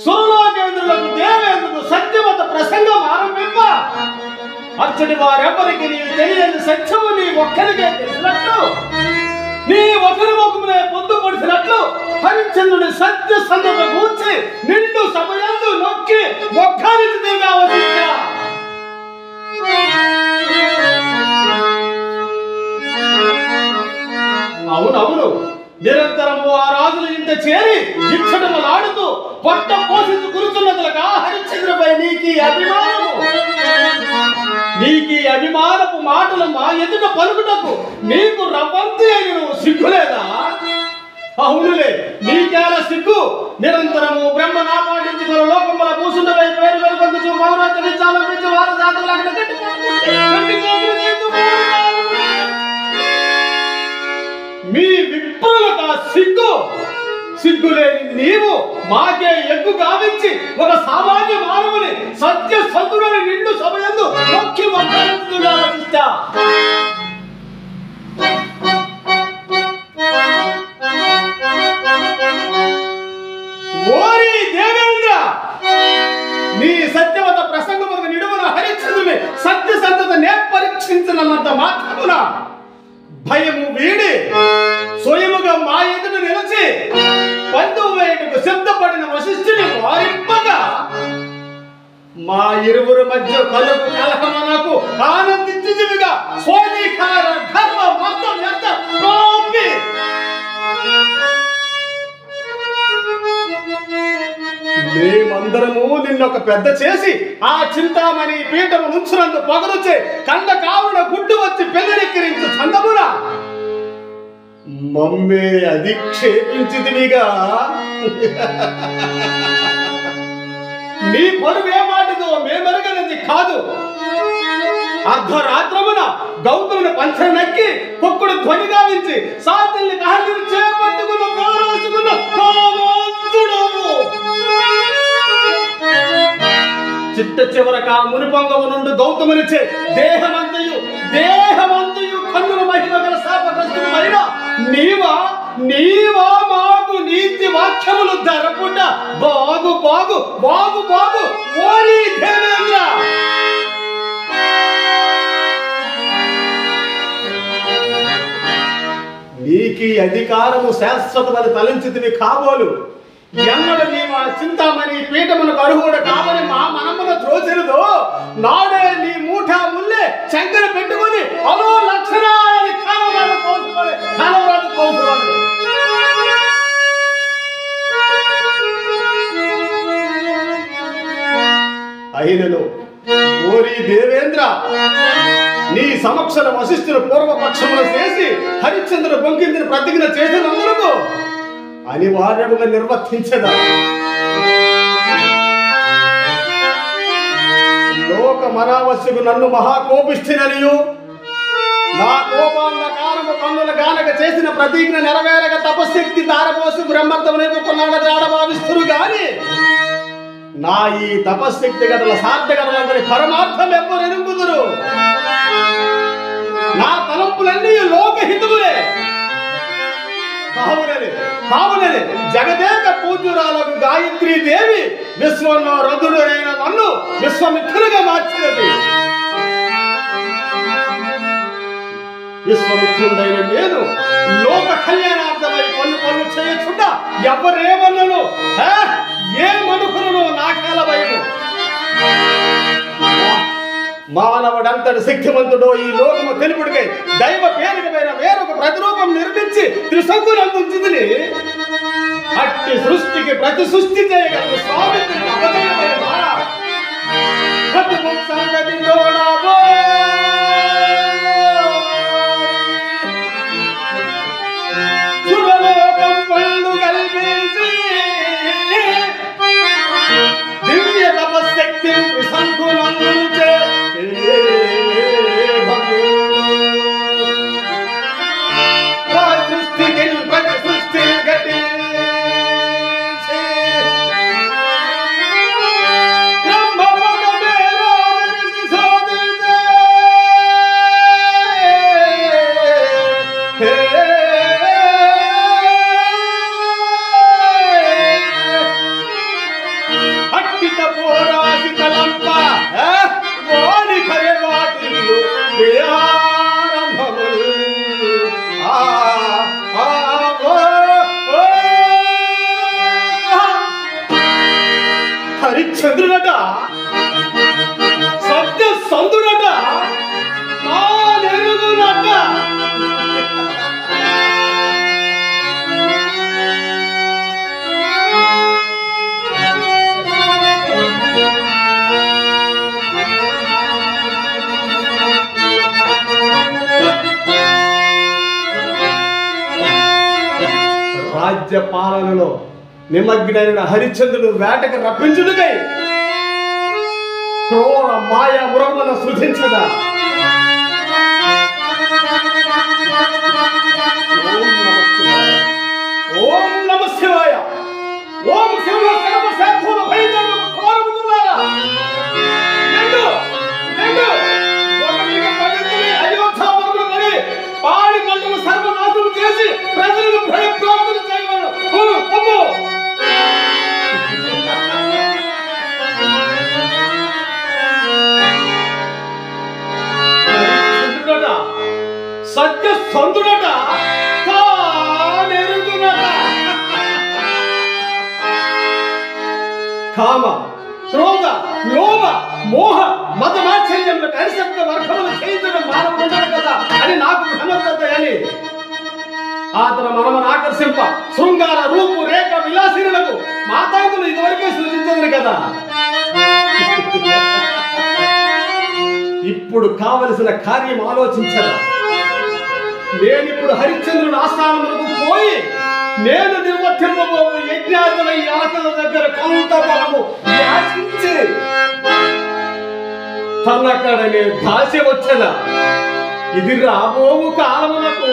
సురలోకేంద్రులకు దేవేంద్రులకు సత్యవత ప్రసంగం ఆరంభింప అచ్చటి వారెవ్వరికి నీవు తెలియని సత్యము నీ ఒక్కరికే తెలిసినట్లు నీ ఒకరి ముఖమునే పొద్దు పొడిసినట్లు హరిశ్చంద్రుని సత్య సందర్భ కూర్చి నిండు సమయంలో నొక్కి ఒక్కరిగా వసించా. అవునవును, నిరంతరము ఆ రాజుల ఇంట చేరి ఇచ్చటములాడుతూ పొట్ట పోషించు కూర్చున్నట్లుగా హరిశ్చంద్రపై నీకీ అభిమానపు మాటలు మా ఎదుట పలుకుటకు నీకు రవ్వంతి అని నువ్వు సిగ్గులేదా? అవునులే, నీకేల సిగ్గు. నిరంతరము బ్రహ్మ నాపాటించుకున్న లోకముల కూసుండవై పేరు వెలుగొందుచు మౌనచరించాలనిపించి వారు జాతరలాగా మీ విప్రులకు ఆ సిగ్గులేని నీవు మాకే ఎగ్గు గావించి ఒక సామాన్య మానవుని సత్య సంతులని నిండు సమయంలో నొక్కి వక్కారించుగా వహిస్తా. ఓరి దేవేంద్ర, నీ సత్యవత ప్రసంగములకు నిడుమున హరిశ్చంద్రుని సత్య సంతత నేపరీక్షించినంత మాత్రమున భయము వీడి స్వయముగా మా ఎదుట నిలిచి బంధువు వేయటకు సిద్ధపడిన వశిష్ఠుని వారింపగా మా ఇరువురు మధ్య కలుగు కలహమనకు ఆనందించుదివిగా స్వాధికార ధర్మ మొత్తం ఎంత కోపి మేమందరము నిన్నొక పెద్ద చేసి ఆ చింతామణి పీఠము నుంచునందు పొగరుచే కండ కావున గుడ్డు వచ్చి పెళ్ళరెక్కిరించు చందమున మమ్మే అధిక్షేపించిదివిగా నీ పరువే మాటదో మేమెరగనది కాదు. అర్ధరాత్రమున గౌతముని పంచన నక్కి కుక్కుడు ధ్వని గావించి సాతుల్ని కాళ్ళని చేపట్టుకున్న కారాసుకున్న కామాంతుడము చిట్ట చివరక మునిపొంగము నుండి గౌతమునిచ్చే దేహమంతయు కన్నుల మహిమ గల శాపగ్రస్తుడైన నీవా మాకు నీతి వాక్యములు ధరకుండా బాగు ఓరి దేవేంద్ర. నీకీ అధికారము శాశ్వతమని తలంచితివి కాబోలు. ఎన్నడు నీవు ఆ చింతామణి పీఠమునకు అర్హుడు కావని మా మనమున త్రోచెరుదో నాడే నీ మూఠా ముల్లే శంకర పెట్టుకొని అలో లక్షణాలని కనవరాదు కోసుకోవాలి. అయినను ఓరి దేవేంద్ర, నీ సమక్షర వశిష్ఠులు పూర్వపక్షములు చేసి హరిశ్చంద్రుడు బొంకించిన ప్రతిజ్ఞ చేసినందుకు అనివార్యముగా నిర్వర్తించదా. లోక మరావస్యకు నన్ను మహాకోపిష్ఠిననియు నా కోపాంధకారము కన్నుల గానక చేసిన ప్రతిజ్ఞ నెరవేరక తపశక్తి దారపోసి బ్రహ్మత్వం నిలుపుకున్నాడ జాడ భావిస్తురు గాని నా ఈ తపశక్తి గతల సాధ్యగతలందరి పరమార్థం ఎవ్వరు ఎరుగుదురు. నా తలంపులన్నీ లోకహితులే. కావునని జగదేక పూజ్యురాలకు గాయత్రీ దేవి విశ్వంలో రథుడైన నన్ను విశ్వమిత్రులుగా మార్చినది. విశ్వమిత్రుడైన నేను లోక కళ్యాణార్థమై పనులు చేయకుండా ఎవరేమన్నను ఏమనుకును నాకేల భయము. మానవుడంతటి శక్తివంతుడో ఈ లోకము తెలుపుడికై దైవ పేరుకమైన వేరొక ప్రతిరూపం నిర్మించి త్రిశంకునందుంచింది. అట్టి సృష్టికి ప్రతి సృష్టి చేయగలదు స్వామి దివ్య తపశక్తి త్రిశంకునందుంచే బ్రహ్మ హరిశ్చంద్రుడట సత్య సంధుడట తానెరుగునట. రాజ్య పాలనలో నిమగ్నైన హరిశ్చంద్రుడు వేటకు రప్పించుటకై క్రూర మాయా మృగములను సృజించదా. ఓం నమ శివాయ. ఓం శివ సర్వ శత్రుల భయజనము కోరుములారా రెండు రెండు ఒకటిగా పన్నెండుని అయోధ్యాపురములో పడి పాడి పంటలు సర్వనాశనం చేసి ప్రజలను భయప్రాంతులు చేయమను. సత్య సంతుడట తానెరుగునట. కామ క్రోధ లోభ మోహ మత మాత్సర్యములకు అరిశబ్ద వర్గములు చేయించడం మానవుడు కదా అని నాకు భ్రమత అని అతను మనమను ఆకర్షింప శృంగార రూపు రేఖ విలాసినులకు మాతాంగులు ఇదివరకే సృజించదు కదా. ఇప్పుడు కావలసిన కార్యం ఆలోచించరా. నేనిప్పుడు హరిశ్చంద్రుని ఆస్థానములకు పోయి నేను నిర్వర్తింపబోవు యజ్ఞాతుల యాతల దగ్గర కొంత బలము యాచించి తనక్కడ నేను దాసి వచ్చదా. ఇది రాబోవు కాలములకు